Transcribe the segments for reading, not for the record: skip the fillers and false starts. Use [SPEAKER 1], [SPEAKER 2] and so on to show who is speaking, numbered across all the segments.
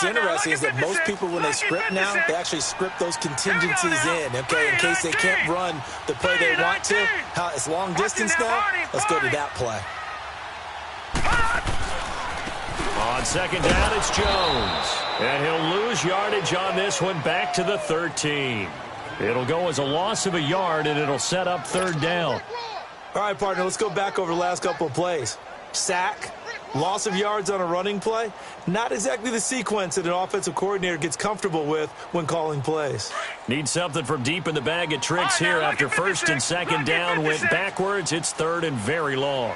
[SPEAKER 1] what's interesting is that most people, when they script now, they actually script those contingencies in, okay, in case they can't run the play they want to. It's long distance now. Let's go to that play.
[SPEAKER 2] On second down, it's Jones. And he'll lose yardage on this one back to the 13. It'll go as a loss of a yard, and it'll set up third down.
[SPEAKER 1] All right, partner, let's go back over the last couple of plays. Sack, loss of yards on a running play. Not exactly the sequence that an offensive coordinator gets comfortable with when calling plays.
[SPEAKER 2] Need something from deep in the bag of tricks here after first and second down went backwards. It's third and very long.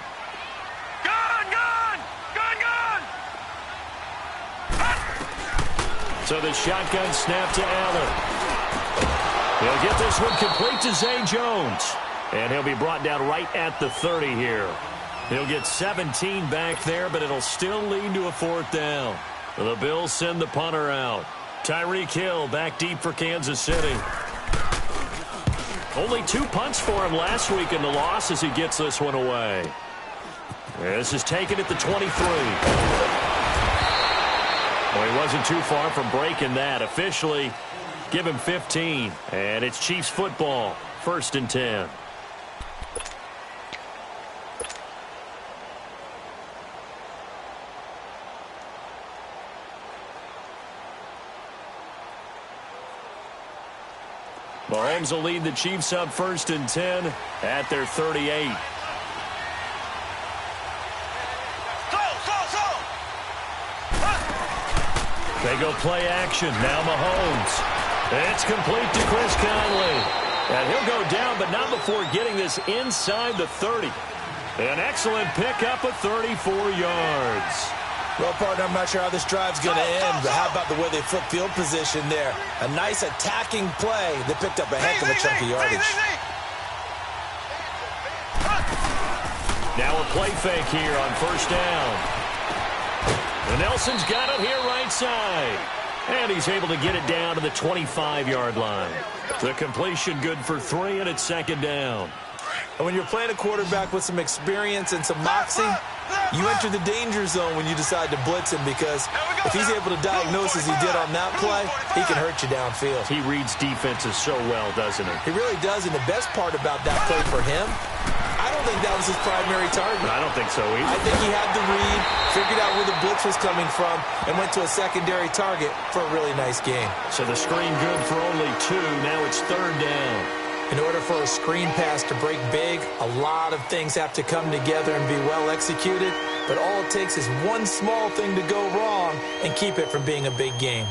[SPEAKER 2] So the shotgun snap to Allen. He'll get this one complete to Zay Jones. And he'll be brought down right at the 30 here. He'll get 17 back there, but it'll still lead to a fourth down. The Bills send the punter out. Tyreek Hill back deep for Kansas City. Only 2 punts for him last week in the loss as he gets this one away. This is taken at the 23. Well, he wasn't too far from breaking that. Officially, give him 15. And it's Chiefs football. First and 10. Mahomes will lead the Chiefs up first and 10 at their 38. They go play action. Now Mahomes. It's complete to Chris Conley. And he'll go down, but not before getting this inside the 30. An excellent pickup of 34 yards.
[SPEAKER 1] Well, partner, I'm not sure how this drive's going to end, but how about the way they flip field position there? A nice attacking play that picked up a heck of a chunk of yardage.
[SPEAKER 2] Now a play fake here on first down. And Nelson's got it here right side. And he's able to get it down to the 25-yard line. The completion good for 3, and it's second down.
[SPEAKER 1] And when you're playing a quarterback with some experience and some moxie, you enter the danger zone when you decide to blitz him, because if he's able to diagnose as he did on that play, he can hurt you downfield.
[SPEAKER 2] He reads defenses so well, doesn't he?
[SPEAKER 1] He really does, and the best part about that play for him, I don't think that was his primary target.
[SPEAKER 2] I don't think so either.
[SPEAKER 1] I think he had the read, figured out where the blitz was coming from, and went to a secondary target for a really nice game.
[SPEAKER 2] So the screen good for only 2. Now it's third down.
[SPEAKER 1] In order for a screen pass to break big, a lot of things have to come together and be well executed, but all it takes is one small thing to go wrong and keep it from being a big game.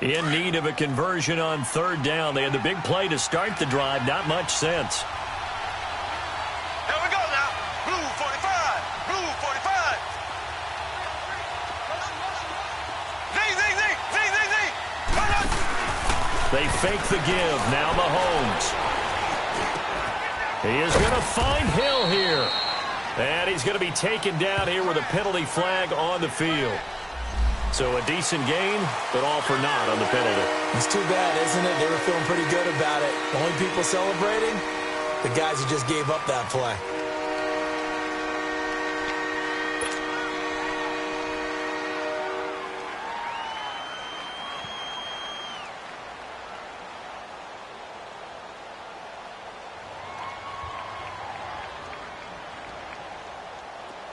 [SPEAKER 2] In need of a conversion on third down. They had the big play to start the drive. Not much sense.
[SPEAKER 3] Here we go now. Blue 45. Blue 45. Z.
[SPEAKER 2] They fake the give. Now Mahomes. He is going to find Hill here. And he's going to be taken down here with a penalty flag on the field. So a decent gain, but all for naught on the penalty.
[SPEAKER 1] It's too bad, isn't it? They were feeling pretty good about it. The only people celebrating, the guys who just gave up that play.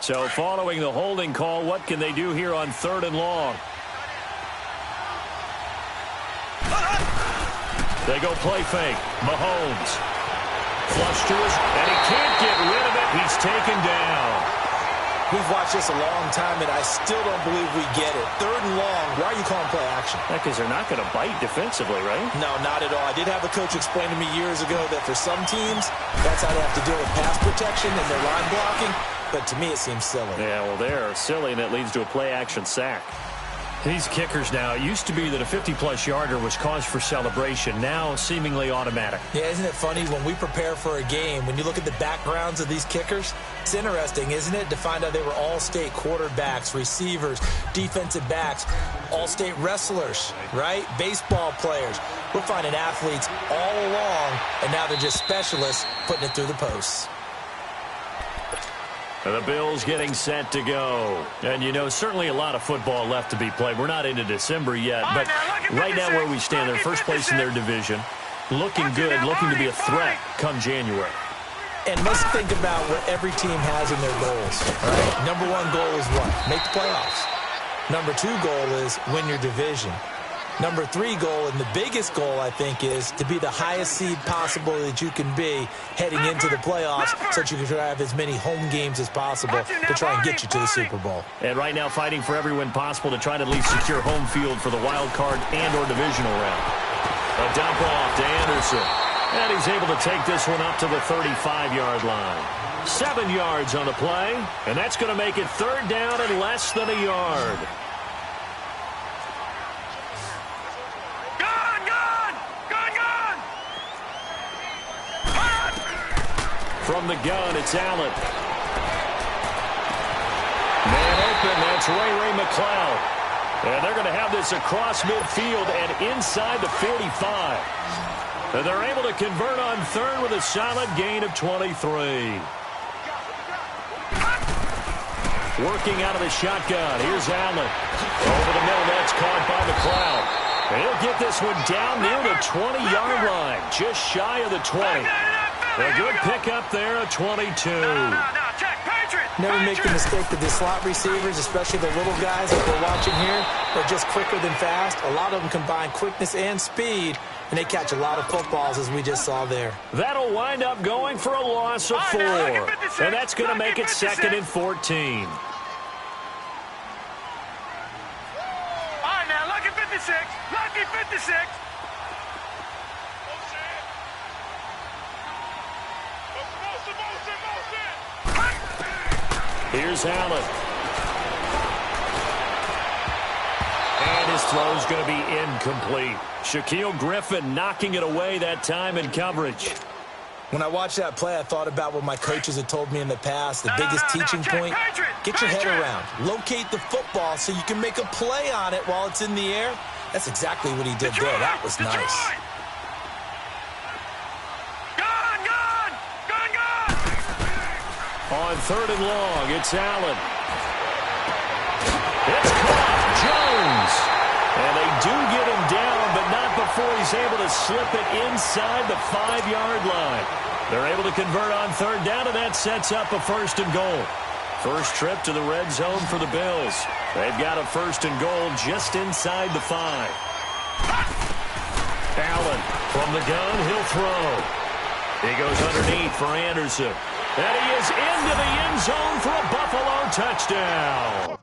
[SPEAKER 2] So following the holding call, what can they do here on third and long? They go play fake. Mahomes. Flush to his, and he can't get rid of it. He's taken down.
[SPEAKER 1] We've watched this a long time, and I still don't believe we get it. Third and long, why are you calling play action?
[SPEAKER 2] Because they're not going to bite defensively, right?
[SPEAKER 1] No, not at all. I did have a coach explain to me years ago that for some teams, that's how they have to deal with pass protection and their line blocking. But to me, it seems silly.
[SPEAKER 2] Yeah, well, they're silly, and it leads to a play-action sack. These kickers now, it used to be that a 50-plus yarder was cause for celebration. Now, seemingly automatic.
[SPEAKER 1] Yeah, isn't it funny? When we prepare for a game, when you look at the backgrounds of these kickers, it's interesting, isn't it, to find out they were all-state quarterbacks, receivers, defensive backs, all-state wrestlers, right? Baseball players. We're finding athletes all along, and now they're just specialists putting it through the posts.
[SPEAKER 2] The Bills getting set to go. And, you know, certainly a lot of football left to be played. We're not into December yet, but right now where we stand, they're first place in their division. Looking good, looking to be a threat come January.
[SPEAKER 1] And let's think about what every team has in their goals, right? Number one goal is what? Make the playoffs. Number two goal is win your division. Number three goal, and the biggest goal, I think, is to be the highest seed possible that you can be heading into the playoffs so that you can have as many home games as possible to try and get you to the Super Bowl.
[SPEAKER 2] And right now fighting for every win possible to try to at least secure home field for the wild card and or divisional round. A dump off to Anderson. And he's able to take this one up to the 35-yard line. 7 yards on the play, and that's going to make it third down and less than a yard. From the gun, it's Allen. Man open, that's Ray McLeod. And they're going to have this across midfield and inside the 45. And they're able to convert on third with a solid gain of 23. Working out of the shotgun, here's Allen. Over the middle, that's caught by McLeod. And he'll get this one down near the 20-yard line, just shy of the 20. A good pickup there, a 22.
[SPEAKER 1] Never make the mistake that the slot receivers, especially the little guys that we're watching here, are just quicker than fast. A lot of them combine quickness and speed, and they catch a lot of footballs, as we just saw there.
[SPEAKER 2] That'll wind up going for a loss of 4. And that's going to make it 2nd and 14.
[SPEAKER 3] All right, now, lucky 56. Lucky 56.
[SPEAKER 2] Here's Allen. And his throw's going to be incomplete. Shaquille Griffin knocking it away that time in coverage.
[SPEAKER 1] When I watched that play, I thought about what my coaches had told me in the past. The biggest teaching point, get your head around. Locate the football so you can make a play on it while it's in the air. That's exactly what he did there. That was nice.
[SPEAKER 2] On third and long, it's Allen. It's caught. Jones. And they do get him down, but not before he's able to slip it inside the 5-yard line. They're able to convert on third down, and that sets up a 1st and goal. First trip to the red zone for the Bills. They've got a 1st and goal just inside the 5. Allen from the gun, he'll throw. He goes underneath for Anderson. And he is into the end zone for a Buffalo touchdown.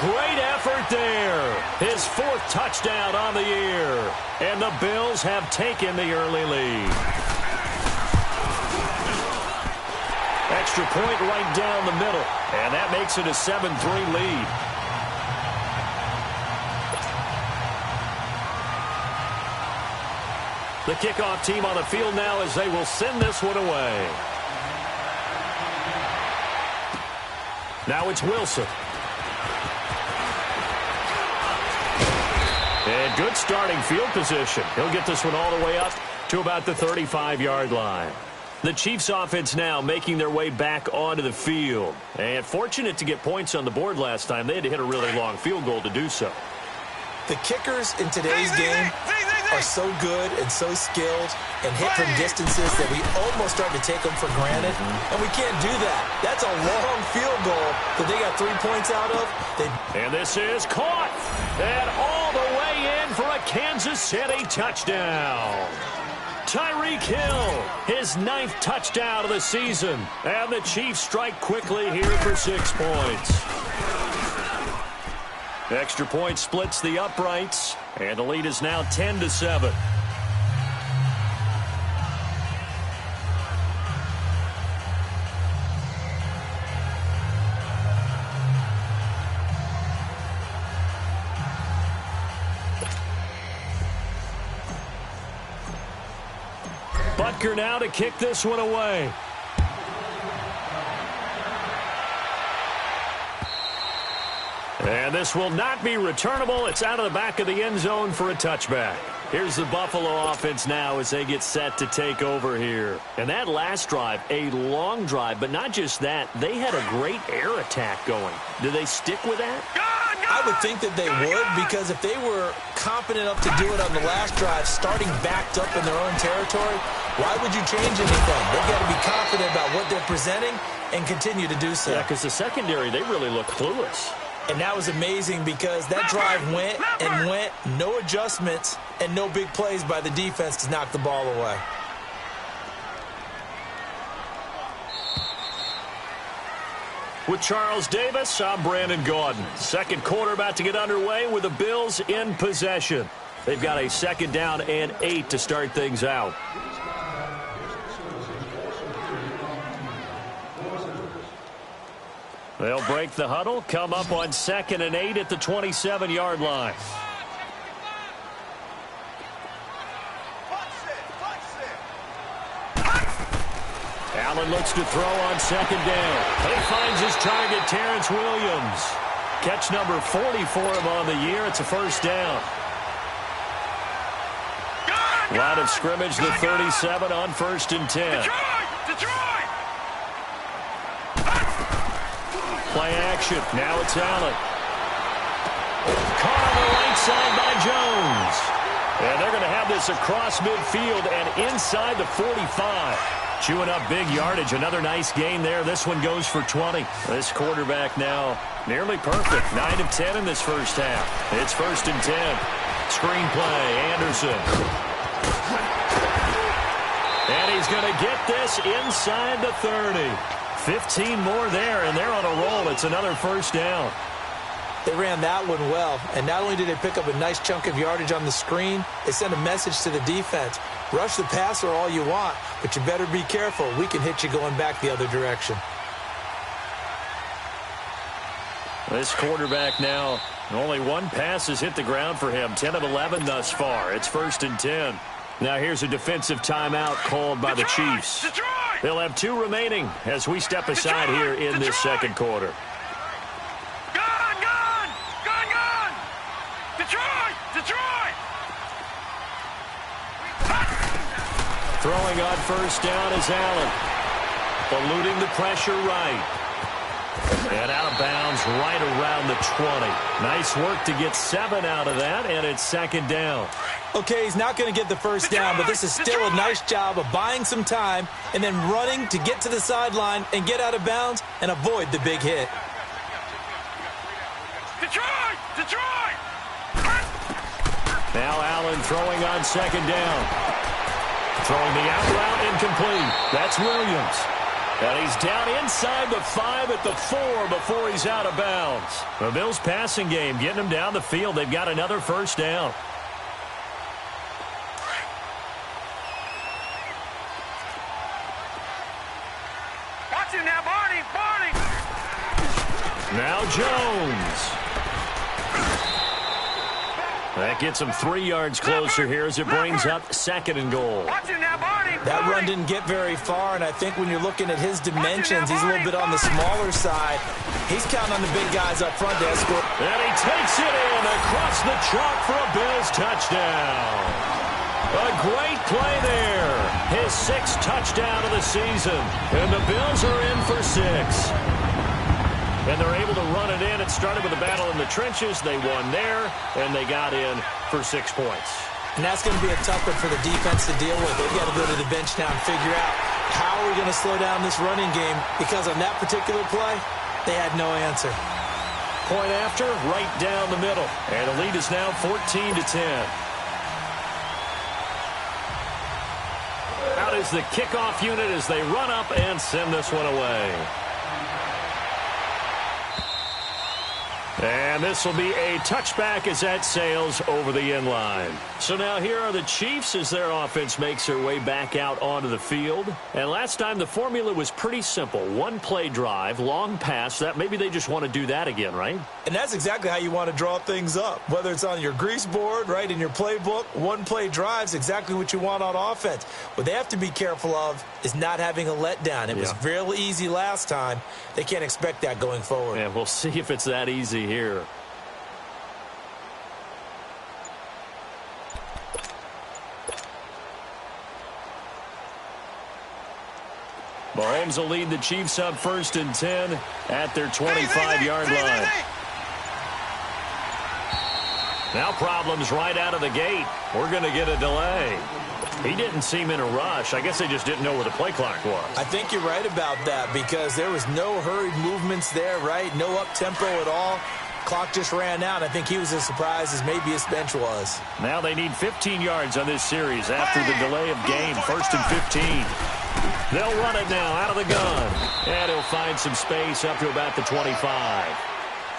[SPEAKER 2] great effort there. His 4th touchdown on the year. And the Bills have taken the early lead. Extra point right down the middle. And that makes it a 7-3 lead. The kickoff team on the field now as they will send this one away. Now it's Wilson. And good starting field position. He'll get this one all the way up to about the 35-yard line. The Chiefs offense now making their way back onto the field. And fortunate to get points on the board last time. They had to hit a really long field goal to do so.
[SPEAKER 1] The kickers in today's game are so good and so skilled and hit from distances that we almost start to take them for granted. And we can't do that. That's a long field goal that they got 3 points out of.
[SPEAKER 2] And this is caught. And all the way in for a Kansas City touchdown. Tyreek Hill, his 9th touchdown of the season. And the Chiefs strike quickly here for 6 points. Extra point splits the uprights, and the lead is now 10-7. Butker now to kick this one away. And this will not be returnable. It's out of the back of the end zone for a touchback. Here's the Buffalo offense now as they get set to take over here. And that last drive, a long drive, but not just that. They had a great air attack going. Do they stick with that?
[SPEAKER 1] I would think that they would, because if they were confident enough to do it on the last drive, starting backed up in their own territory, why would you change anything? They've got to be confident about what they're presenting and continue to do so.
[SPEAKER 2] Yeah, because the secondary, they really look clueless.
[SPEAKER 1] And that was amazing because that drive went and went, no adjustments, and no big plays by the defense to knock the ball away.
[SPEAKER 2] With Charles Davis, I'm Brandon Gaudin. Second quarter about to get underway with the Bills in possession. They've got a 2nd down and 8 to start things out. They'll break the huddle, come up on 2nd and 8 at the 27-yard line. Allen looks to throw on 2nd down. He finds his target, Terrence Williams. Catch number 40 for him on the year. It's a 1st down. Line of scrimmage, the 37 on 1st and 10.
[SPEAKER 3] Detroit!
[SPEAKER 2] Play action. Now it's Allen. Caught on the right side by Jones. And they're going to have this across midfield and inside the 45. Chewing up big yardage. Another nice gain there. This one goes for 20. This quarterback now nearly perfect. 9 of 10 in this first half. It's 1st and 10. Screenplay, Anderson. And he's going to get this inside the 30. 15 more there, and they're on a roll. It's another 1st down.
[SPEAKER 1] They ran that one well, and not only did they pick up a nice chunk of yardage on the screen, they sent a message to the defense. Rush the passer all you want, but you better be careful. We can hit you going back the other direction.
[SPEAKER 2] This quarterback now, only one pass has hit the ground for him. 10 of 11 thus far. It's 1st and 10. Now here's a defensive timeout called by the Chiefs. They'll have 2 remaining as we step aside here in this second quarter.
[SPEAKER 3] Gone! Detroit!
[SPEAKER 2] Throwing on 1st down is Allen. Eluding the pressure right. And out of bounds right around the 20. Nice work to get 7 out of that, and it's 2nd down.
[SPEAKER 1] Okay, he's not going to get the 1st down, but this is still a nice job of buying some time and then running to get to the sideline and get out of bounds and avoid the big hit.
[SPEAKER 3] Detroit!
[SPEAKER 2] Now Allen throwing on 2nd down. Throwing the out route incomplete. That's Williams. And he's down inside the 5 at the 4 before he's out of bounds. The Bills passing game getting him down the field. They've got another first down.
[SPEAKER 3] Watch him now, Barney.
[SPEAKER 2] Now Jones. That gets him 3 yards closer here as it brings up 2nd and goal.
[SPEAKER 3] Watch him now, Barney.
[SPEAKER 1] That run didn't get very far, and I think when you're looking at his dimensions, he's a little bit on the smaller side. He's counting on the big guys up front to escort.
[SPEAKER 2] And he takes it in across the chalk for a Bills touchdown. A great play there. His 6th touchdown of the season. And the Bills are in for 6. And they're able to run it in. It started with a battle in the trenches. They won there, and they got in for 6 points.
[SPEAKER 1] And that's going to be a tough one for the defense to deal with. They've got to go to the bench now and figure out how are we going to slow down this running game, because on that particular play, they had no answer.
[SPEAKER 2] Point after, right down the middle. And the lead is now 14-10. Out is the kickoff unit as they run up and send this one away. And this will be a touchback as that sails over the end line. So now here are the Chiefs as their offense makes their way back out onto the field. And last time the formula was pretty simple. 1-play drive, long pass. That maybe they just want to do that again, right?
[SPEAKER 1] And that's exactly how you want to draw things up. Whether it's on your grease board, right, in your playbook, 1-play drive's exactly what you want on offense. What they have to be careful of is not having a letdown. It was real easy last time. They can't expect that going forward.
[SPEAKER 2] And we'll see if it's that easy here. Mahomes will lead the Chiefs up 1st and 10 at their 25-yard line. Now problems right out of the gate. We're going to get a delay. He didn't seem in a rush. I guess they just didn't know where the play clock was.
[SPEAKER 1] I think you're right about that, because there was no hurried movements there, right? No up-tempo at all. Clock just ran out. I think he was as surprised as maybe his bench was.
[SPEAKER 2] Now they need 15 yards on this series after the delay of game. 1st and 15. They'll run it now out of the gun. And he'll find some space up to about the 25.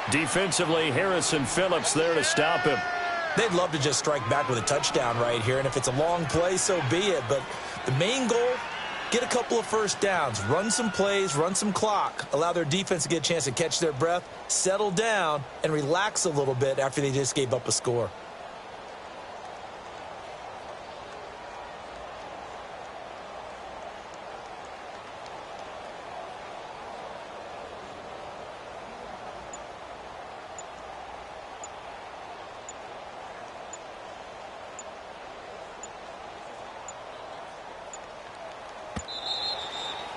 [SPEAKER 2] Defensively, Harrison Phillips there to stop him.
[SPEAKER 1] They'd love to just strike back with a touchdown right here, and if it's a long play, so be it. But the main goal, get a couple of first downs, run some plays, run some clock, allow their defense to get a chance to catch their breath, settle down, and relax a little bit after they just gave up a score.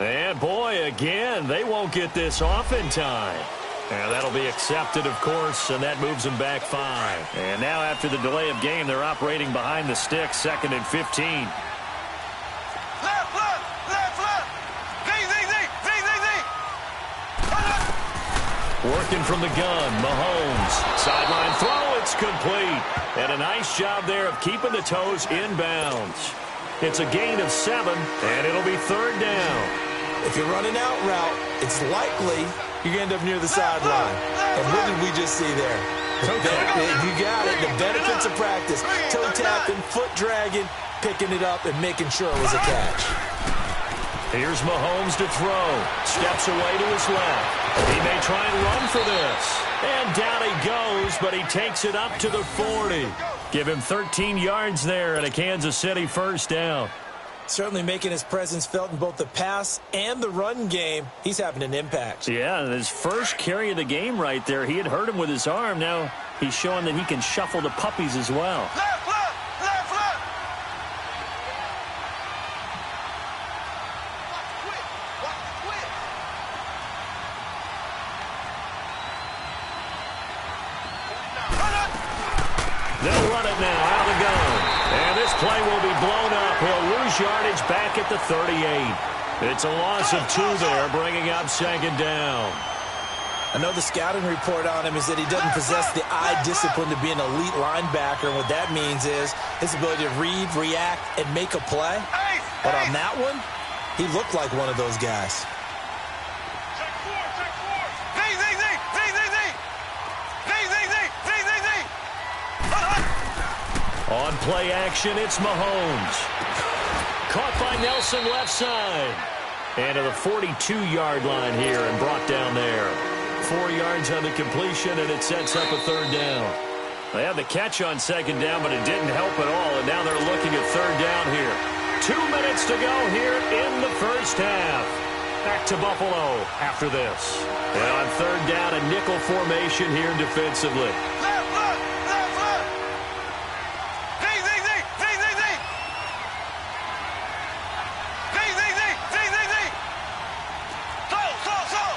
[SPEAKER 2] And boy, again, they won't get this off in time. And that'll be accepted, of course, and that moves them back 5. And now after the delay of game, they're operating behind the sticks, 2nd and 15. Working from the gun, Mahomes. Sideline throw, it's complete. And a nice job there of keeping the toes inbounds. It's a gain of 7, and it'll be 3rd down.
[SPEAKER 1] If you're running out route, it's likely you're going to end up near the sideline. And what did we just see there? You got it. The benefits of practice. Toe tapping, foot dragging, picking it up, and making sure it was a catch.
[SPEAKER 2] Here's Mahomes to throw. Steps away to his left. He may try and run for this. And down he goes, but he takes it up to the 40. Give him 13 yards there and a Kansas City first down.
[SPEAKER 1] Certainly making his presence felt in both the pass and the run game. He's having an impact.
[SPEAKER 2] Yeah, his first carry of the game right there, he had hurt him with his arm. Now he's showing that he can shuffle the puppies as well.
[SPEAKER 3] Left, left, left, left.
[SPEAKER 2] They'll run it now out of the gun. And this play will be blown up. He'll lose yardage back at the 38. It's a loss of 2 there, bringing up 2nd down.
[SPEAKER 1] I know the scouting report on him is that he doesn't possess the eye discipline to be an elite linebacker. And what that means is his ability to read, react, and make a play. But on that one, he looked like one of those guys.
[SPEAKER 2] On play action, it's Mahomes. Caught by Nelson left side. And to the 42-yard line here and brought down there. 4 yards on the completion, and it sets up a third down. They had the catch on second down, but it didn't help at all, and now they're looking at third down here. 2 minutes to go here in the first half. Back to Buffalo after this. And on third down, a nickel formation here defensively.
[SPEAKER 3] Left, left, left, left. Zing, zing, zing, zing, zing, zing. Zing, zing, zing, zing, zing, zing. Slow, slow, slow.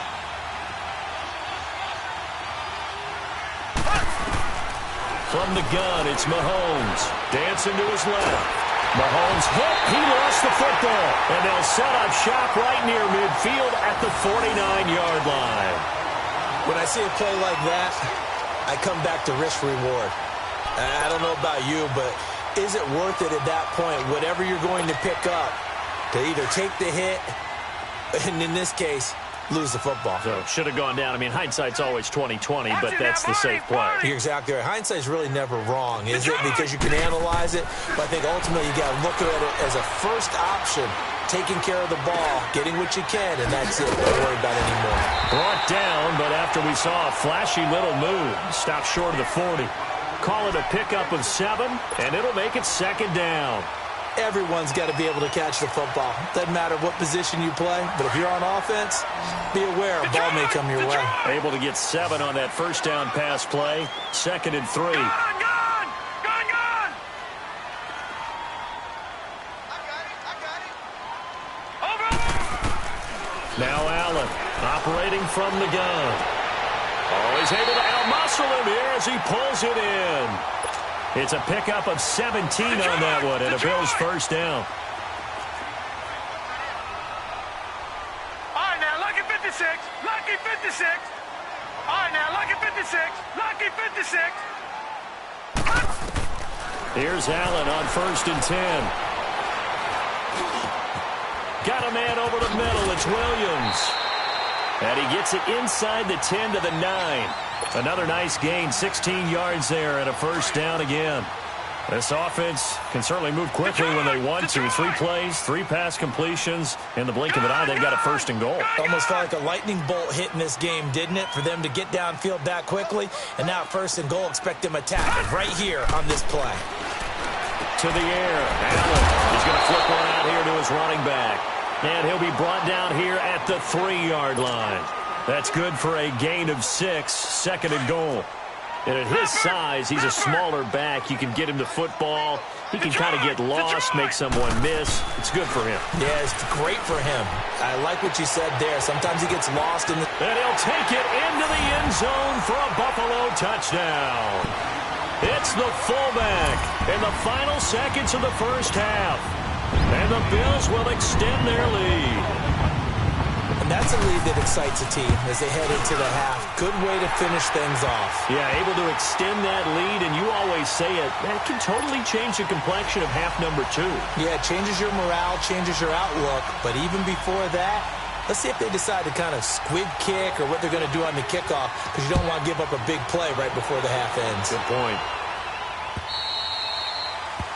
[SPEAKER 2] From the gun, it's Mahomes. Dancing to his left. Mahomes hit. He lost the football. And they'll set up shop right near midfield at the 49-yard line.
[SPEAKER 1] When I see a play like that, I come back to risk-reward. I don't know about you, but is it worth it at that point, whatever you're going to pick up, to either take the hit, and in this case, lose the football?
[SPEAKER 2] So, should have gone down. I mean, hindsight's always 20/20, but that's the safe play.
[SPEAKER 1] You're exactly right. Hindsight's really never wrong, is it? Because you can analyze it, but I think ultimately you got to look at it as a first option, taking care of the ball, getting what you can, and that's it. Don't worry about it anymore.
[SPEAKER 2] Brought down, but after we saw a flashy little move, stopped short of the 40. Call it a pickup of 7, and it'll make it second down.
[SPEAKER 1] Everyone's got to be able to catch the football. Doesn't matter what position you play, but if you're on offense, be aware a ball may come your way.
[SPEAKER 2] Able to get 7 on that first down pass play. 2nd and 3.
[SPEAKER 3] Gone, gone, gone, gone. I got it. Over.
[SPEAKER 2] Now Allen, operating from the gun. Oh, he's able to out-muscle him here as he pulls it in. It's a pickup of 17 on that one, and a Bills first down.
[SPEAKER 3] All right, now, lucky 56. Lucky 56. All right, now, lucky 56. Lucky 56.
[SPEAKER 2] Here's Allen on 1st and 10. Got a man over the middle. It's Williams. And he gets it inside the 10 to the 9. Another nice gain, 16 yards there, and a first down again. This offense can certainly move quickly when they want to. 3 plays, 3 pass completions. In the blink of an eye, they've got a 1st and goal.
[SPEAKER 1] Almost felt like a lightning bolt hit in this game, didn't it? For them to get downfield that quickly. And now 1st and goal, expect them attacking right here on this play.
[SPEAKER 2] To the air. Allen is going to flip one out here to his running back. And he'll be brought down here at the 3-yard line. That's good for a gain of 6, 2nd and goal. And at his size, he's a smaller back. You can get him the football. He can kind of get lost, make someone miss. It's good for him.
[SPEAKER 1] Yeah, it's great for him. I like what you said there. Sometimes he gets lost in the...
[SPEAKER 2] And he'll take it into the end zone for a Buffalo touchdown. It's the fullback in the final seconds of the first half. And the Bills will extend their lead.
[SPEAKER 1] And that's a lead that excites a team as they head into the half. Good way to finish things off.
[SPEAKER 2] Yeah, able to extend that lead, and you always say it, that can totally change the complexion of half number 2.
[SPEAKER 1] Yeah, it changes your morale, changes your outlook. But even before that, let's see if they decide to kind of squib kick or what they're going to do on the kickoff, because you don't want to give up a big play right before the half ends.
[SPEAKER 2] Good point.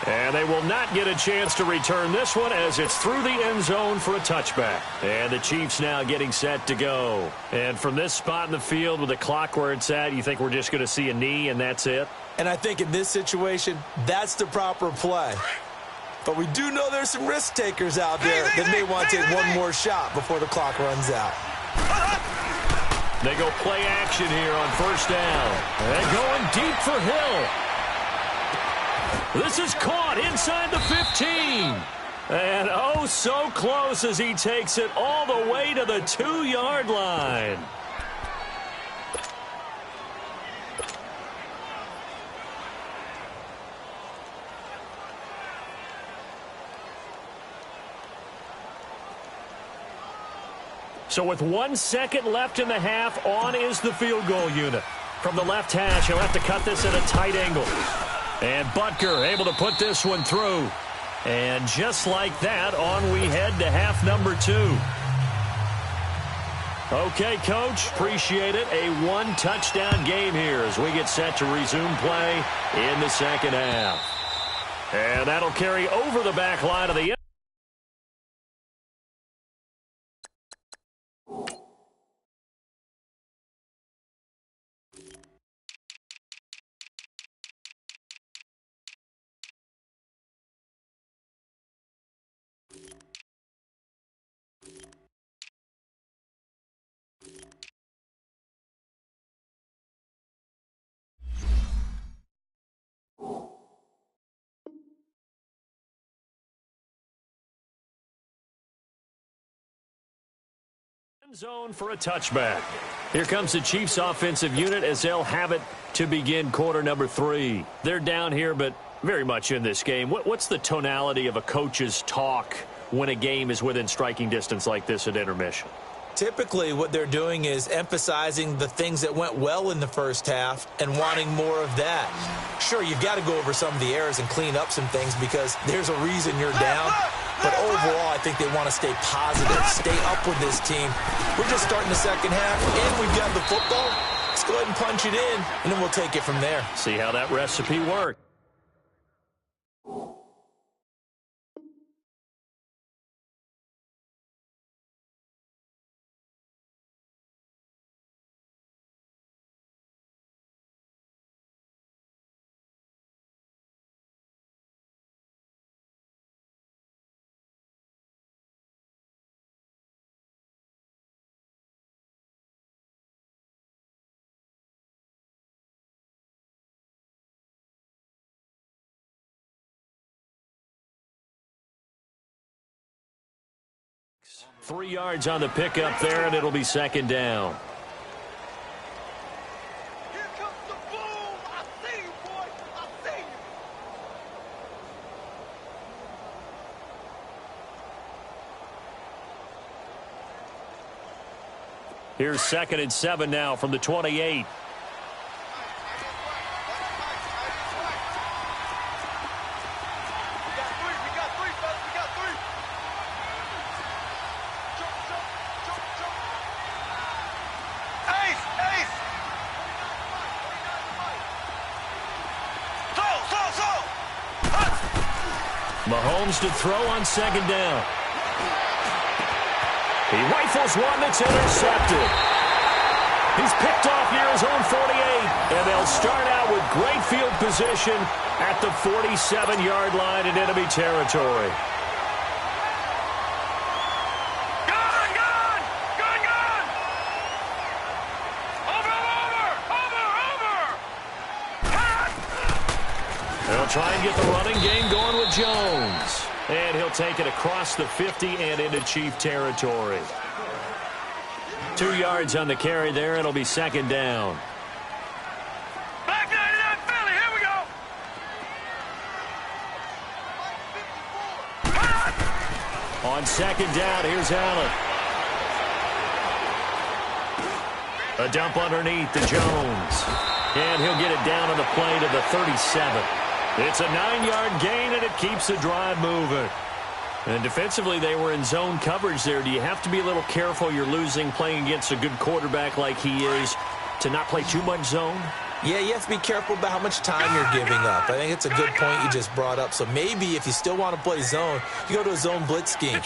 [SPEAKER 2] And they will not get a chance to return this one as it's through the end zone for a touchback. And the Chiefs now getting set to go. And from this spot in the field with the clock where it's at, you think we're just going to see a knee and that's it?
[SPEAKER 1] And I think in this situation, that's the proper play. But we do know there's some risk takers out there that may want to take one more shot before the clock runs out.
[SPEAKER 2] They go play action here on 1st down. And going deep for Hill. This is caught inside the 15. And oh, so close as he takes it all the way to the 2-yard line. So with 1 second left in the half, on is the field goal unit. From the left hash, he'll have to cut this at a tight angle. And Butker able to put this one through. And just like that, on we head to half number 2. Okay, Coach, appreciate it. A 1-touchdown game here as we get set to resume play in the second half. And that'll carry over the back line of the zone for a touchback. Here comes the Chiefs offensive unit as they'll have it to begin quarter number 3. They're down here, but very much in this game. What's the tonality of a coach's talk when a game is within striking distance like this at intermission?
[SPEAKER 1] Typically, what they're doing is emphasizing the things that went well in the first half and wanting more of that. Sure, you've got to go over some of the errors and clean up some things because there's a reason you're down. But overall, I think they want to stay positive, stay up with this team. We're just starting the second half, and we've got the football. Let's go ahead and punch it in, and then we'll take it from there.
[SPEAKER 2] See how that recipe works. Three yards on the pickup there, and it'll be second down.
[SPEAKER 3] Here comes the boom. I see you, boy. I see you.
[SPEAKER 2] Here's 2nd and 7 now from the 28. Mahomes to throw on second down. He rifles one that's intercepted. He's picked off near his own 48, and they'll start out with great field position at the 47-yard line in enemy territory. They'll try and get the running game going with Jones. And he'll take it across the 50 and into Chief territory. 2 yards on the carry there. It'll be second down.
[SPEAKER 3] Back 99 Philly. Here we go.
[SPEAKER 2] On second down, here's Allen. A dump underneath to Jones. And he'll get it down on the play to the 37. It's a 9-yard gain, and it keeps the drive moving. And defensively, they were in zone coverage there. Do you have to be a little careful? You're losing playing against a good quarterback like he is to not play too much zone?
[SPEAKER 1] Yeah, you have to be careful about how much time you're giving up. I think it's a good point you just brought up. So maybe if you still want to play zone, you go to a zone blitz scheme.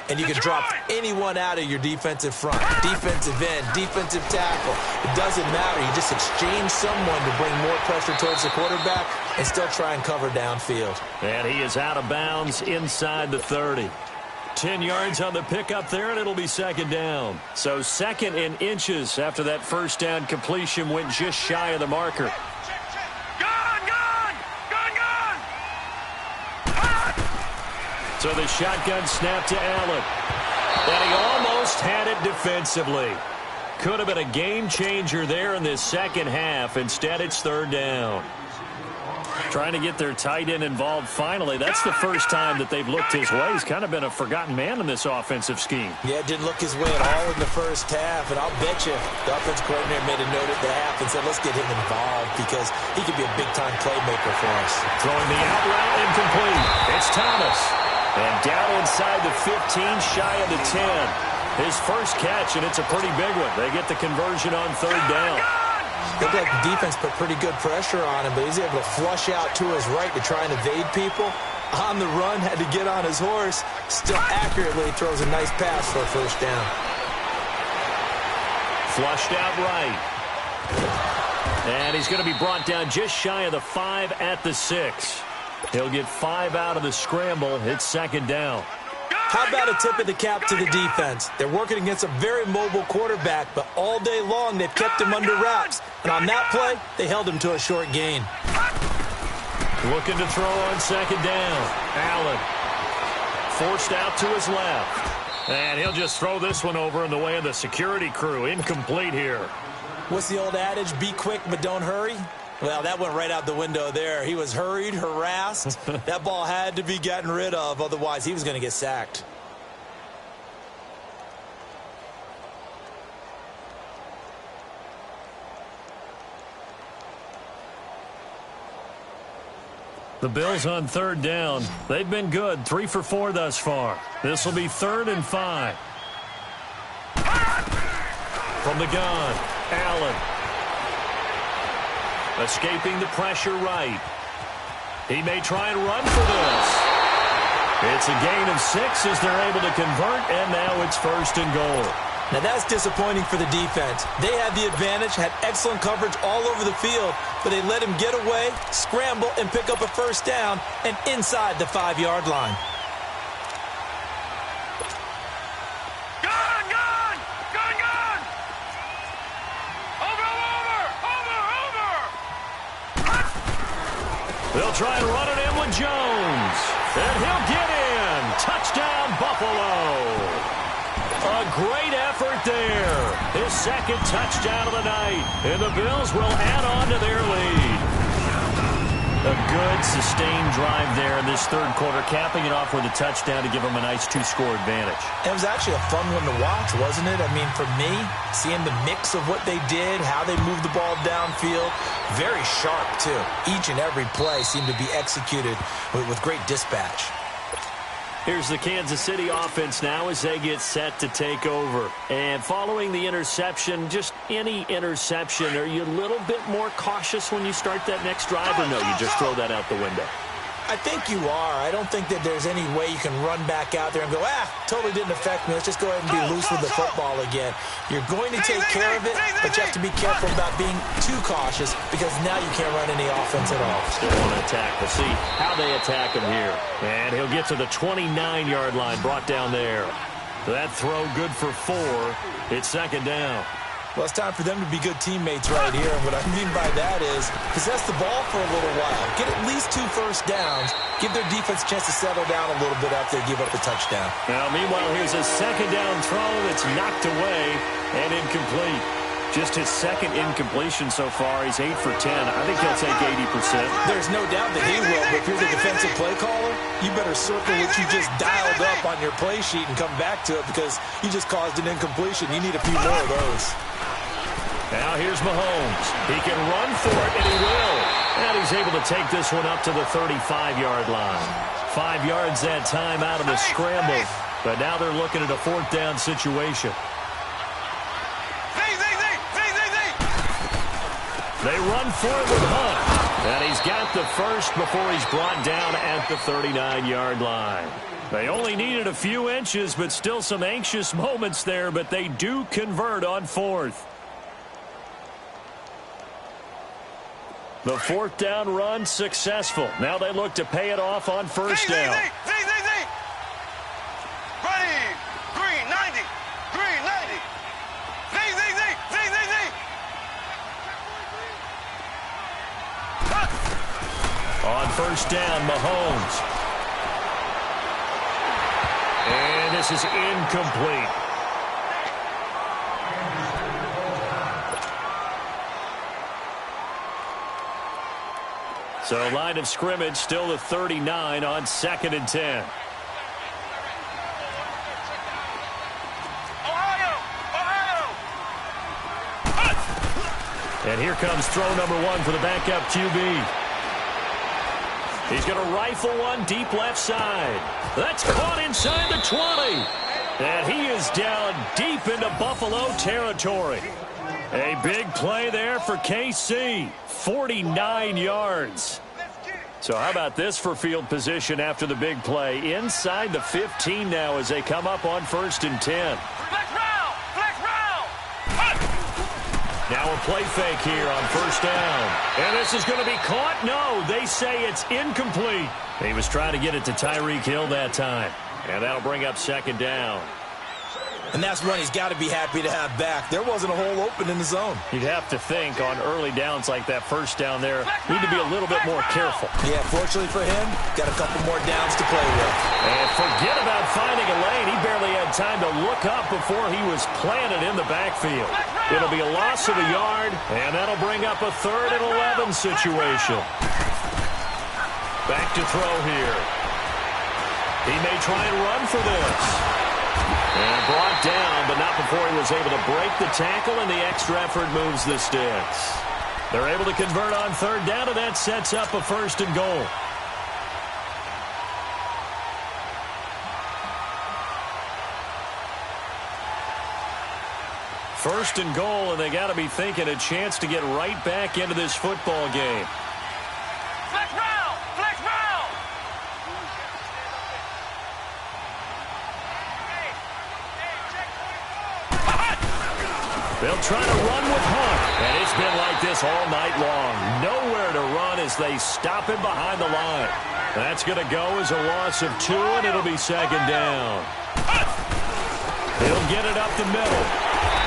[SPEAKER 1] And you can drop anyone out of your defensive front, defensive end, defensive tackle. It doesn't matter. You just exchange someone to bring more pressure towards the quarterback and still try and cover downfield.
[SPEAKER 2] And he is out of bounds inside the 30. 10 yards on the pickup there, and it'll be second down. So second in inches after that first down completion went just shy of the marker. So the shotgun snap to Allen. And he almost had it defensively. Could have been a game changer there in this second half. Instead, it's third down. Trying to get their tight end involved finally. That's the first time that they've looked his way. He's kind of been a forgotten man in this offensive scheme.
[SPEAKER 1] Yeah, it didn't look his way at all in the first half. And I'll bet you the offense coordinator made a note at the half and said, let's get him involved because he could be a big-time playmaker for us.
[SPEAKER 2] Throwing the out route incomplete. It's Thomas. And down inside the 15, shy of the 10. His first catch, and it's a pretty big one. They get the conversion on third down.
[SPEAKER 1] Looked like the defense put pretty good pressure on him, but he's able to flush out to his right to try and evade people. On the run, had to get on his horse. Still accurately throws a nice pass for a first down.
[SPEAKER 2] Flushed out right. And he's going to be brought down just shy of the 5 at the 6. He'll get 5 out of the scramble. It's second down.
[SPEAKER 1] How about a tip of the cap to the defense? They're working against a very mobile quarterback, but all day long they've kept him under wraps. And on that play, they held him to a short gain.
[SPEAKER 2] Looking to throw on second down. Allen forced out to his left. And he'll just throw this one over in the way of the security crew. Incomplete here.
[SPEAKER 1] What's the old adage? Be quick, but don't hurry. Well, that went right out the window there. He was hurried, harassed. That ball had to be gotten rid of, otherwise he was going to get sacked.
[SPEAKER 2] The Bills on third down. They've been good, 3 for 4 thus far. This will be 3rd and 5. From the gun, Allen. Escaping the pressure right. He may try and run for this. It's a gain of 6 as they're able to convert, and now it's 1st and goal.
[SPEAKER 1] Now that's disappointing for the defense. They had the advantage, had excellent coverage all over the field, but they let him get away, scramble, and pick up a first down, and inside the 5-yard line.
[SPEAKER 2] They'll try and run it in with Jones. And he'll get in. Touchdown, Buffalo. A great effort there. His 2nd touchdown of the night. And the Bills will add on to their lead. A good, sustained drive there in this 3rd quarter, capping it off with a touchdown to give them a nice 2-score advantage.
[SPEAKER 1] It was actually a fun one to watch, wasn't it? I mean, for me, seeing the mix of what they did, how they moved the ball downfield, very sharp, too. Each and every play seemed to be executed with great dispatch.
[SPEAKER 2] Here's the Kansas City offense now as they get set to take over. And following the interception, just any interception, are you a little bit more cautious when you start that next drive, or no, you just throw that out the window?
[SPEAKER 1] I think you are. I don't think that there's any way you can run back out there and go, totally didn't affect me. Let's just go ahead and be loose with the football again. You're going to take care of it, but you have to be careful about being too cautious because now you can't run any offense at all.
[SPEAKER 2] Still want to attack. We'll see how they attack him here. And he'll get to the 29-yard line, brought down there. That throw good for 4. It's second down.
[SPEAKER 1] Well, it's time for them to be good teammates right here. And what I mean by that is possess the ball for a little while. Get at least 2 first downs. Give their defense a chance to settle down a little bit after they give up the touchdown.
[SPEAKER 2] Now, meanwhile, here's a second down throw that's knocked away and incomplete. Just his 2nd incompletion so far. He's 8 for 10. I think he'll take 80%.
[SPEAKER 1] There's no doubt that he will, but if you're the defensive play caller, you better circle what you just dialed up on your play sheet and come back to it because you just caused an incompletion. You need a few more of those.
[SPEAKER 2] Now here's Mahomes. He can run for it, and he will. And he's able to take this one up to the 35-yard line. 5 yards that time out of the scramble. But now they're looking at a 4th down situation. They run for it with Hunt. And he's got the first before he's brought down at the 39-yard line. They only needed a few inches, but still some anxious moments there. But they do convert on 4th. The 4th down run successful. Now they look to pay it off on 1st down.
[SPEAKER 3] Ready, green 90, green 90.
[SPEAKER 2] On 1st down, Mahomes. And this is incomplete. So line of scrimmage still the 39 on 2nd and 10. And here comes throw number 1 for the backup QB. He's going to rifle one deep left side. That's caught inside the 20. And he is is down deep into Buffalo territory. A big play there for KC. 49 yards. So how about this for field position after the big play? Inside the 15 now as they come up on 1st and 10.
[SPEAKER 3] Flex round! Flex round!
[SPEAKER 2] Now a play fake here on 1st down. And this is going to be caught. No, they say it's incomplete. He was trying to get it to Tyreek Hill that time. And that'll bring up 2nd down.
[SPEAKER 1] And that's one he's got to be happy to have back. There wasn't a hole open in the zone.
[SPEAKER 2] You'd have to think on early downs like that 1st down there, need to be a little bit more careful.
[SPEAKER 1] Yeah, fortunately for him, got a couple more downs to play with.
[SPEAKER 2] And forget about finding a lane. He barely had time to look up before he was planted in the backfield. It'll be a loss of a yard, and that'll bring up a 3rd and 11 situation. Back to throw here. He may try and run for this. And brought down, but not before he was able to break the tackle, and the extra effort moves the sticks. They're able to convert on 3rd down, and that sets up a 1st and goal. First and goal, and they got to be thinking a chance to get right back into this football game.
[SPEAKER 3] Flex round! Flex round!
[SPEAKER 2] They'll try to run with Hunt, and it's been like this all night long. Nowhere to run as they stop him behind the line. That's going to go as a loss of 2, and it'll be 2nd down. He'll get it up the middle.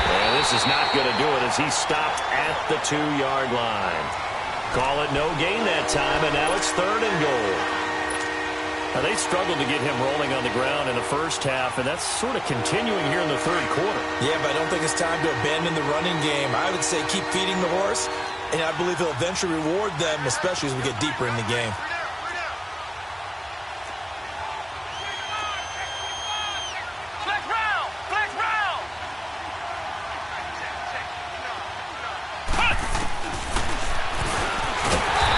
[SPEAKER 2] And this is not going to do it as he stopped at the 2-yard line. Call it no gain that time, and now it's 3rd and goal. Now, they struggled to get him rolling on the ground in the first half, and that's sort of continuing here in the 3rd quarter.
[SPEAKER 1] Yeah, but I don't think it's time to abandon the running game. I would say keep feeding the horse, and I believe he'll eventually reward them, especially as we get deeper in the game.
[SPEAKER 3] Flex round! Flex round!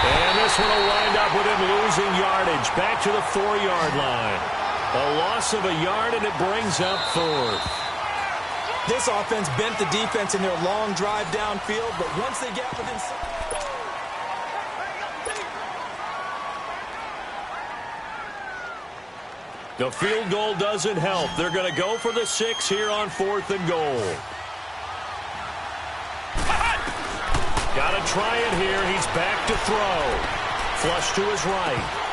[SPEAKER 2] And this one will wind up with him losing yardage back to the 4-yard line. A loss of a yard, and it brings up 4th.
[SPEAKER 1] This offense bent the defense in their long drive downfield, but once they get within...
[SPEAKER 2] The field goal doesn't help. They're going to go for the 6 here on 4th and goal. Got to try it here. He's back to throw. Flush to his right.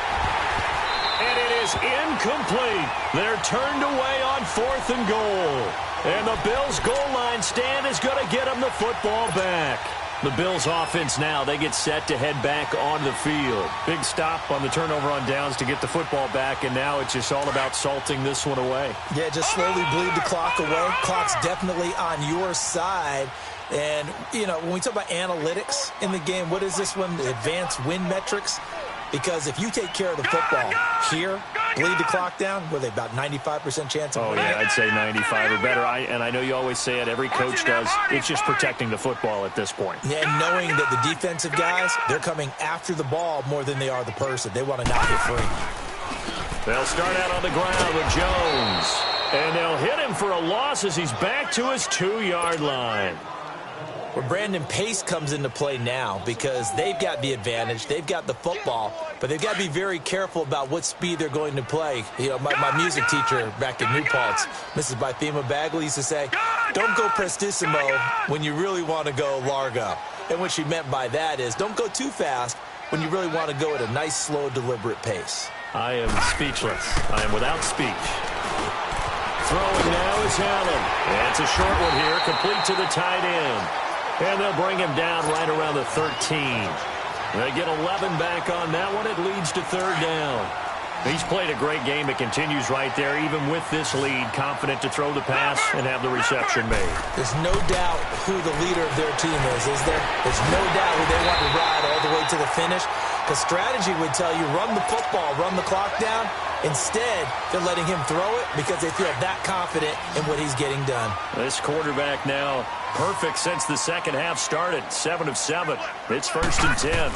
[SPEAKER 2] And it is incomplete. They're turned away on 4th and goal. And the Bills' goal line stand is going to get them the football back. The Bills' offense now, they get set to head back on the field. Big stop on the turnover on downs to get the football back, and now it's just all about salting this one away.
[SPEAKER 1] Yeah, just slowly bleed the clock away. Clock's definitely on your side. And, you know, when we talk about analytics in the game, what is this one? The advanced win metrics? Because if you take care of the football here, bleed the clock down, were they about 95% chance of winning?
[SPEAKER 2] Oh, yeah, I'd say 95 or better. And I know you always say it, every coach does. It's just protecting the football at this point.
[SPEAKER 1] Yeah, and knowing that the defensive guys, they're coming after the ball more than they are the person. They want to knock it free.
[SPEAKER 2] They'll start out on the ground with Jones. And they'll hit him for a loss as he's back to his 2-yard line.
[SPEAKER 1] Where Brandon Pace comes into play now because they've got the advantage. They've got the football, but they've got to be very careful about what speed they're going to play. You know, my music teacher back in New Paltz, Mrs. Bythema Bagley, used to say, don't go prestissimo when you really want to go largo. And what she meant by that is don't go too fast when you really want to go at a nice, slow, deliberate pace.
[SPEAKER 2] I am speechless. I am without speech. Throwing now is Allen. And it's a short one here, complete to the tight end. And they'll bring him down right around the 13. They get 11 back on that one. It leads to 3rd down. He's played a great game. It continues right there, even with this lead. Confident to throw the pass and have the reception made.
[SPEAKER 1] There's no doubt who the leader of their team is there? There's no doubt who they want to ride all the way to the finish. Because strategy would tell you, run the football, run the clock down. Instead, they're letting him throw it because they feel that confident in what he's getting done.
[SPEAKER 2] This quarterback now perfect since the second half started. 7 of 7. It's 1st and 10.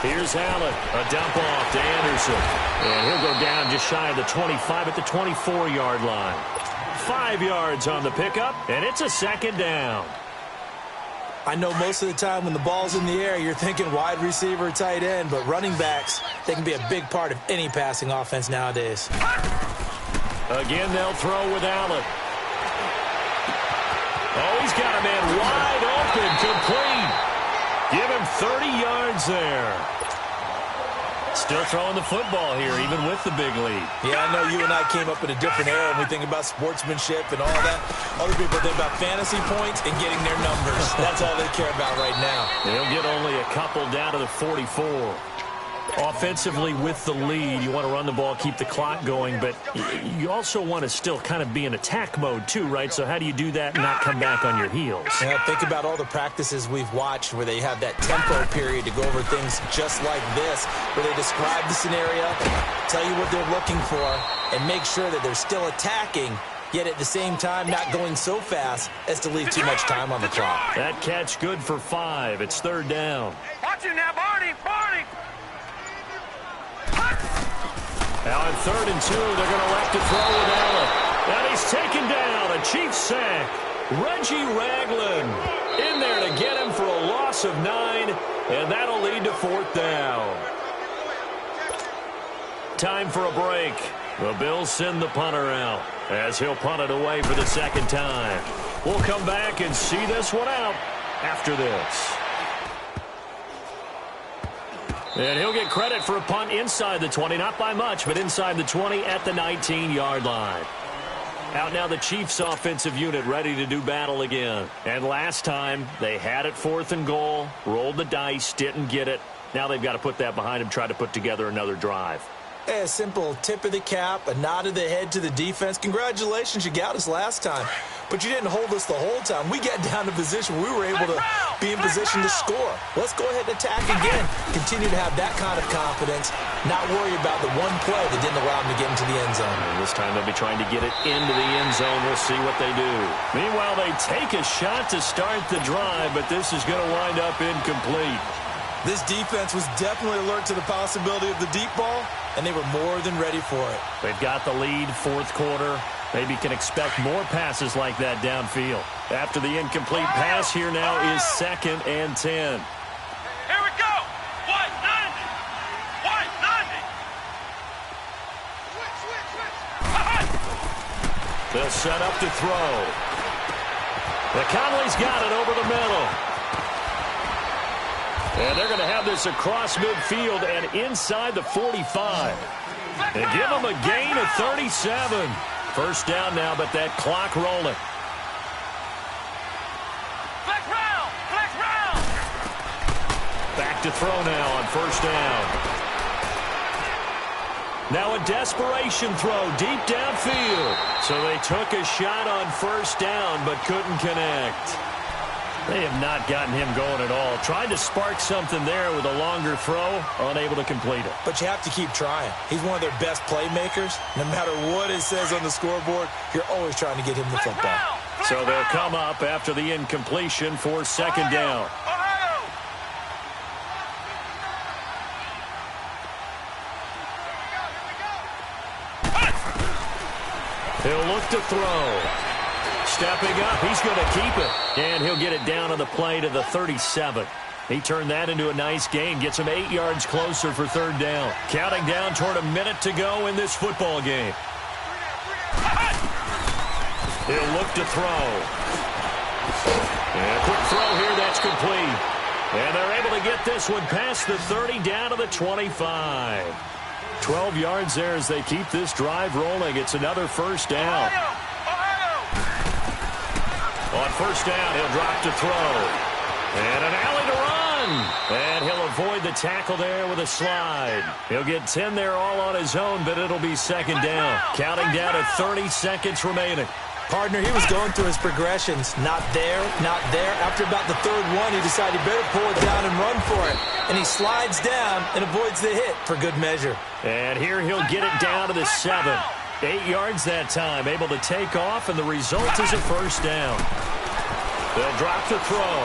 [SPEAKER 2] Here's Allen. A dump off to Anderson. And he'll go down just shy of the 25 at the 24-yard line. 5 yards on the pickup, and it's a second down.
[SPEAKER 1] I know most of the time when the ball's in the air, you're thinking wide receiver, tight end, but running backs, they can be a big part of any passing offense nowadays.
[SPEAKER 2] Again, they'll throw with Allen. Oh, he's got a man wide open, complete. Give him 30 yards there. Still throwing the football here, even with the big lead.
[SPEAKER 1] Yeah, I know you and I came up in a different era, and we think about sportsmanship and all that. Other people think about fantasy points and getting their numbers. That's all they care about right now.
[SPEAKER 2] They'll get only a couple down to the 44. Offensively with the lead, you want to run the ball, keep the clock going, but you also want to still kind of be in attack mode too, right? So how do you do that and not come back on your heels?
[SPEAKER 1] Yeah, think about all the practices we've watched where they have that tempo period to go over things just like this, where they describe the scenario, tell you what they're looking for, and make sure that they're still attacking, yet at the same time not going so fast as to leave too much time on the clock.
[SPEAKER 2] That catch good for 5. It's third down.
[SPEAKER 3] Watch it now, Barney! Barney!
[SPEAKER 2] Now on 3rd and 2, they're going to elect to throw with Allen. And he's taken down. A Chiefs sack. Reggie Ragland in there to get him for a loss of 9, and that'll lead to 4th down. Time for a break. The Bills send the punter out as he'll punt it away for the second time. We'll come back and see this one out after this. And he'll get credit for a punt inside the 20, not by much, but inside the 20 at the 19-yard line. Out now the Chiefs offensive unit ready to do battle again. And last time they had it 4th and goal, rolled the dice, didn't get it. Now they've got to put that behind them, try to put together another drive.
[SPEAKER 1] A simple tip of the cap, a nod of the head to the defense. Congratulations, you got us last time. But you didn't hold us the whole time. We got down to position. We were able to be in position to score. Let's go ahead and attack again. Continue to have that kind of confidence. Not worry about the one play that didn't allow them to get into the end zone.
[SPEAKER 2] And this time they'll be trying to get it into the end zone. We'll see what they do. Meanwhile, they take a shot to start the drive, but this is going to wind up incomplete.
[SPEAKER 1] This defense was definitely alert to the possibility of the deep ball, and they were more than ready for it.
[SPEAKER 2] They've got the lead, 4th quarter. Maybe can expect more passes like that downfield. After the incomplete pass, here now is 2nd and 10.
[SPEAKER 3] Here we go! White 90! White 90!
[SPEAKER 2] They'll set up to throw. McConnelly's got it over the middle. And they're going to have this across midfield and inside the 45. And give them a gain of 37. First down now, but that clock rolling.
[SPEAKER 3] Flex round! Flex round!
[SPEAKER 2] Back to throw now on 1st down. Now a desperation throw deep downfield. So they took a shot on 1st down, but couldn't connect. They have not gotten him going at all. Tried to spark something there with a longer throw, unable to complete it.
[SPEAKER 1] But you have to keep trying. He's one of their best playmakers. No matter what it says on the scoreboard, you're always trying to get him the football.
[SPEAKER 2] So they'll come up after the incompletion for 2nd down. He'll look to throw. Stepping up, he's going to keep it. And he'll get it down on the play to the 37. He turned that into a nice gain, gets him 8 yards closer for 3rd down. Counting down toward a minute to go in this football game. He'll look to throw. And a quick throw here, that's complete. And they're able to get this one past the 30 down to the 25. 12 yards there as they keep this drive rolling. It's another 1st down. On 1st down, he'll drop to throw. And an alley to run. And he'll avoid the tackle there with a slide. He'll get 10 there all on his own, but it'll be 2nd down. Counting down to 30 seconds remaining.
[SPEAKER 1] Partner, he was going through his progressions. Not there, not there. After about the 3rd one, he decided he better pull it down and run for it. And he slides down and avoids the hit for good measure.
[SPEAKER 2] And here he'll get it down to the 7. 8 yards that time, able to take off, and the result is a 1st down. They'll drop the throw.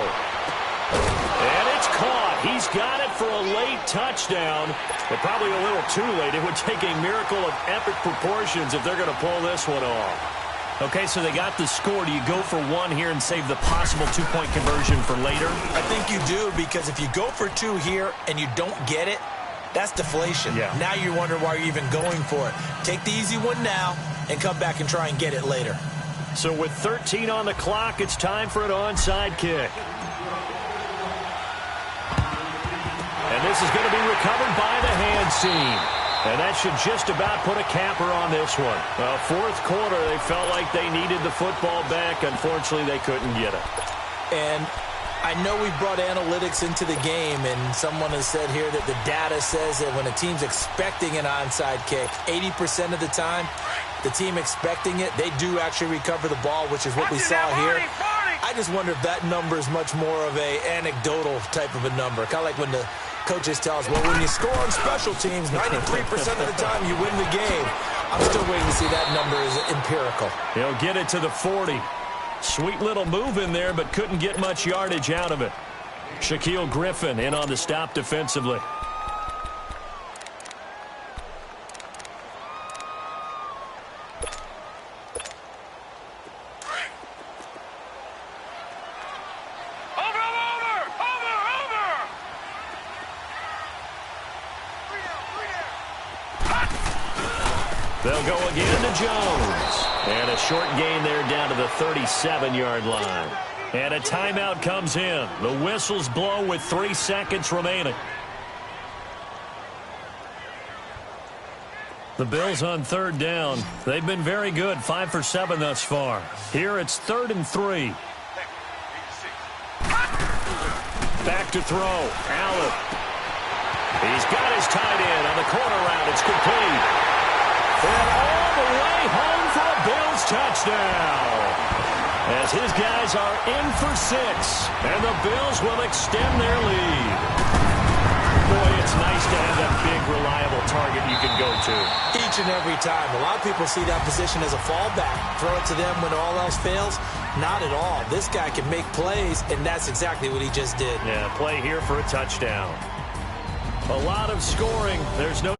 [SPEAKER 2] And it's caught. He's got it for a late touchdown, but probably a little too late. It would take a miracle of epic proportions if they're going to pull this one off. Okay, so they got the score. Do you go for one here and save the possible two-point conversion for later?
[SPEAKER 1] I think you do, because if you go for two here and you don't get it, that's deflation.
[SPEAKER 2] Yeah.
[SPEAKER 1] Now you wonder why you're even going for it. Take the easy one now and come back and try and get it later.
[SPEAKER 2] So with 13 on the clock, it's time for an onside kick. And this is going to be recovered by the hand team. And that should just about put a capper on this one. Well, fourth quarter, they felt like they needed the football back. Unfortunately, they couldn't get it.
[SPEAKER 1] And I know we brought analytics into the game, and someone has said here that the data says that when a team's expecting an onside kick, 80% of the time, the team expecting it, they do actually recover the ball, which is what we saw here. I just wonder if that number is much more of a anecdotal type of a number. Kind of like when the coaches tell us, well, when you score on special teams, 93% of the time you win the game. I'm still waiting to see that number is empirical.
[SPEAKER 2] He'll get it to the 40. Sweet little move in there, but couldn't get much yardage out of it. Shaquille Griffin in on the stop defensively. They'll go again to Jones. And a short gain there down to the 37-yard line. And a timeout comes in. The whistles blow with 3 seconds remaining. The Bills on third down. They've been very good, 5 for 7 thus far. Here it's 3rd and 3. Back to throw. Allen. He's got his tight end on the corner route. It's complete. And all the way home for a Bills touchdown. As his guys are in for 6. And the Bills will extend their lead. Boy, it's nice to have that big, reliable target you can go to.
[SPEAKER 1] Each and every time. A lot of people see that position as a fallback. Throw it to them when all else fails. Not at all. This guy can make plays, and that's exactly what he just did.
[SPEAKER 2] Yeah, play here for a touchdown. A lot of scoring. There's no